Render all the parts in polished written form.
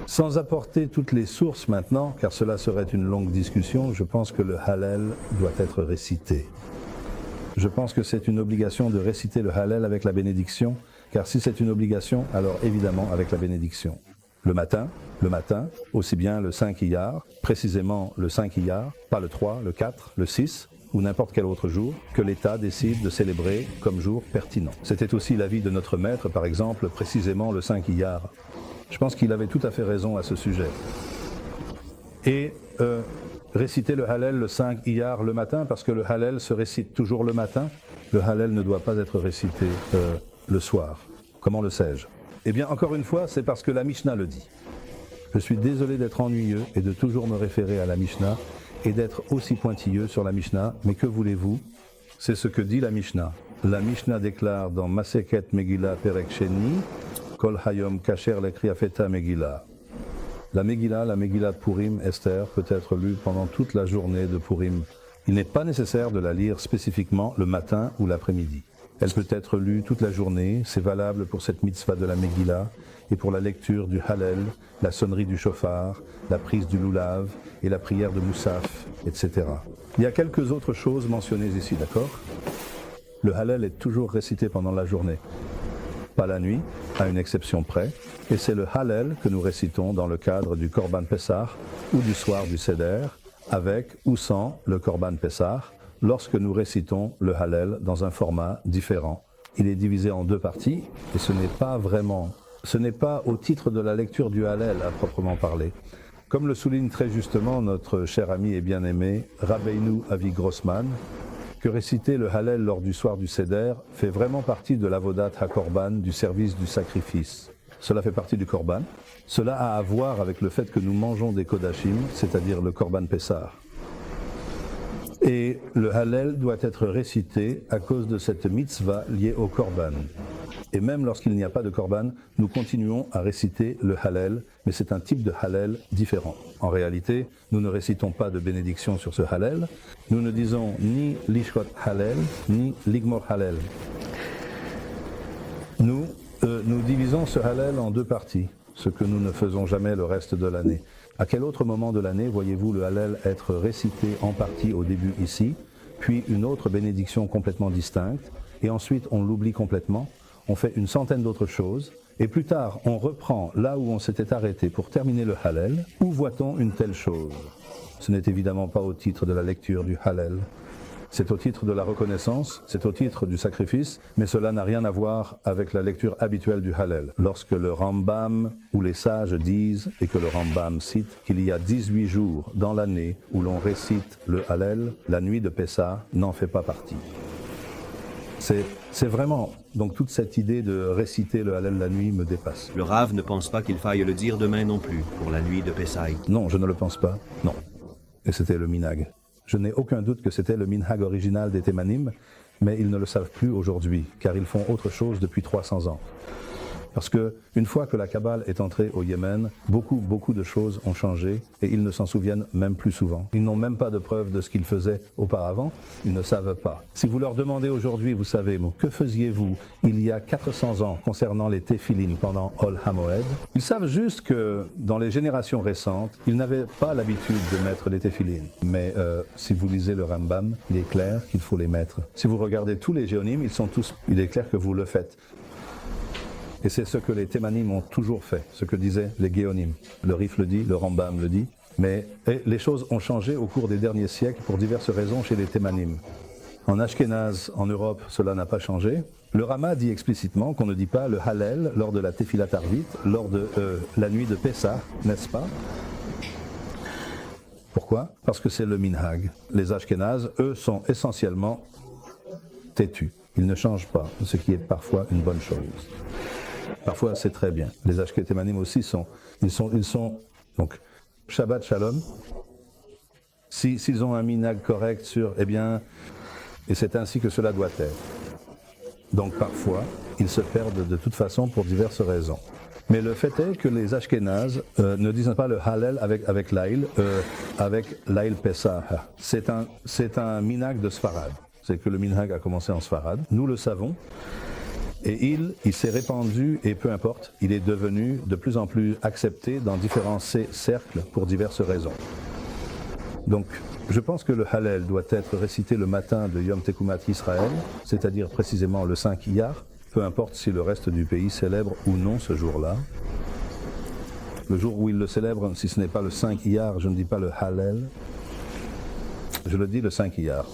Sans apporter toutes les sources maintenant, car cela serait une longue discussion, je pense que le Hallel doit être récité. Je pense que c'est une obligation de réciter le Hallel avec la bénédiction, car si c'est une obligation, alors évidemment avec la bénédiction. Le matin, aussi bien le 5 Iyar, précisément le 5 Iyar, pas le 3, le 4, le 6, ou n'importe quel autre jour, que l'État décide de célébrer comme jour pertinent. C'était aussi l'avis de notre maître, par exemple, précisément le 5 Iyar. Je pense qu'il avait tout à fait raison à ce sujet. Et réciter le Hallel le 5 Iyar le matin, parce que le Hallel se récite toujours le matin. Le Hallel ne doit pas être récité le soir. Comment le sais-je? Eh bien, encore une fois, c'est parce que la Mishnah le dit. Je suis désolé d'être ennuyeux et de toujours me référer à la Mishnah et d'être aussi pointilleux sur la Mishnah, mais que voulez-vous? C'est ce que dit la Mishnah. La Mishnah déclare dans Maseket Megillah Perek Sheni, Kol Hayom Kasher Lekriafeta Megillah. La Megillah de Purim, Esther, peut être lue pendant toute la journée de Purim. Il n'est pas nécessaire de la lire spécifiquement le matin ou l'après-midi. Elle peut être lue toute la journée, c'est valable pour cette mitzvah de la Megillah et pour la lecture du Hallel, la sonnerie du shofar, la prise du lulav et la prière de Moussaf, etc. Il y a quelques autres choses mentionnées ici, d'accord? Le Hallel est toujours récité pendant la journée, pas la nuit, à une exception près, et c'est le Hallel que nous récitons dans le cadre du Korban Pessah ou du soir du Seder, avec ou sans le Korban Pessah, lorsque nous récitons le Hallel dans un format différent. Il est divisé en deux parties, et ce n'est pas au titre de la lecture du Hallel à proprement parler. Comme le souligne très justement notre cher ami et bien-aimé Rabbeinu Avi Grossman, que réciter le Hallel lors du soir du Seder fait vraiment partie de l'avodat HaKorban, du service du sacrifice. Cela fait partie du Korban. Cela a à voir avec le fait que nous mangeons des Kodashim, c'est-à dire le Korban Pessah. Et le Hallel doit être récité à cause de cette mitzvah liée au Korban. Et même lorsqu'il n'y a pas de Korban, nous continuons à réciter le Hallel, mais c'est un type de Hallel différent. En réalité, nous ne récitons pas de bénédiction sur ce Hallel. Nous ne disons ni Lishkot Hallel, ni Ligmor Hallel. Nous divisons ce Hallel en deux parties, ce que nous ne faisons jamais le reste de l'année. À quel autre moment de l'année voyez-vous le Hallel être récité en partie au début ici, puis une autre bénédiction complètement distincte, et ensuite on l'oublie complètement? On fait une centaine d'autres choses, et plus tard on reprend là où on s'était arrêté pour terminer le Hallel. Où voit-on une telle chose? Ce n'est évidemment pas au titre de la lecture du Hallel. C'est au titre de la reconnaissance, c'est au titre du sacrifice, mais cela n'a rien à voir avec la lecture habituelle du Hallel. Lorsque le Rambam ou les sages disent, et que le Rambam cite, qu'il y a 18 jours dans l'année où l'on récite le Hallel, la nuit de Pessah n'en fait pas partie. C'est vraiment, donc toute cette idée de réciter le Hallel la nuit me dépasse. Le Rav ne pense pas qu'il faille le dire demain non plus, pour la nuit de Pessah. Non, je ne le pense pas, non. Et c'était le minhag. Je n'ai aucun doute que c'était le minhag original des Thémanim, mais ils ne le savent plus aujourd'hui, car ils font autre chose depuis 300 ans. Parce que une fois que la Kabbale est entrée au Yémen, beaucoup de choses ont changé et ils ne s'en souviennent même plus souvent. Ils n'ont même pas de preuve de ce qu'ils faisaient auparavant, ils ne savent pas. Si vous leur demandez aujourd'hui, vous savez, que faisiez-vous il y a 400 ans concernant les téphilines pendant Ol HaMoed? Ils savent juste que dans les générations récentes, ils n'avaient pas l'habitude de mettre les téphilines. Mais si vous lisez le Rambam, il est clair qu'il faut les mettre. Si vous regardez tous les géonim, il est clair que vous le faites. Et c'est ce que les Thémanim ont toujours fait, ce que disaient les Géonim. Le Rif le dit, le Rambam le dit. Mais les choses ont changé au cours des derniers siècles pour diverses raisons chez les Thémanim. En Ashkénaze, en Europe, cela n'a pas changé. Le Rama dit explicitement qu'on ne dit pas le Hallel lors de la Tefillat Arvit, lors de la nuit de Pessah, n'est-ce pas? Pourquoi? Parce que c'est le minhag. Les Ashkénazes, eux, sont essentiellement têtus. Ils ne changent pas, ce qui est parfois une bonne chose. Parfois, c'est très bien. Les Ashkétémanim aussi sont donc, Shabbat Shalom. S'ils ont un minhag correct sur, et c'est ainsi que cela doit être. Donc, parfois, ils se perdent de toute façon pour diverses raisons. Mais le fait est que les Ashkénazes ne disent pas le Hallel avec l'Aïl, avec l'Aïl Pessah. C'est un minhag de Sfarad. C'est que le minhag a commencé en Sfarad. Nous le savons. Et il s'est répandu, et peu importe, il est devenu de plus en plus accepté dans différents cercles pour diverses raisons. Donc, je pense que le Hallel doit être récité le matin de Yom Tekumat Israël, c'est-à-dire précisément le 5 Iyar, peu importe si le reste du pays célèbre ou non ce jour-là. Le jour où il le célèbre, si ce n'est pas le 5 Iyar, je ne dis pas le Hallel, je le dis le 5 Iyar.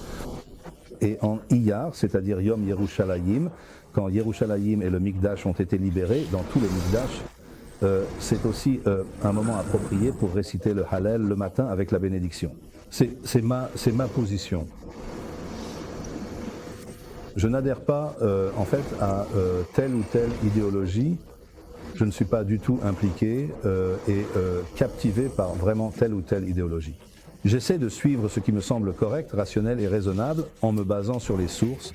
Et en Iyar, c'est-à-dire Yom Yerushalayim, quand Yerushalayim et le Mikdash ont été libérés, dans tout le Mikdash, c'est aussi un moment approprié pour réciter le Hallel le matin avec la bénédiction. C'est ma position. Je n'adhère pas en fait à telle ou telle idéologie. Je ne suis pas du tout impliqué et captivé par vraiment telle ou telle idéologie. J'essaie de suivre ce qui me semble correct, rationnel et raisonnable en me basant sur les sources.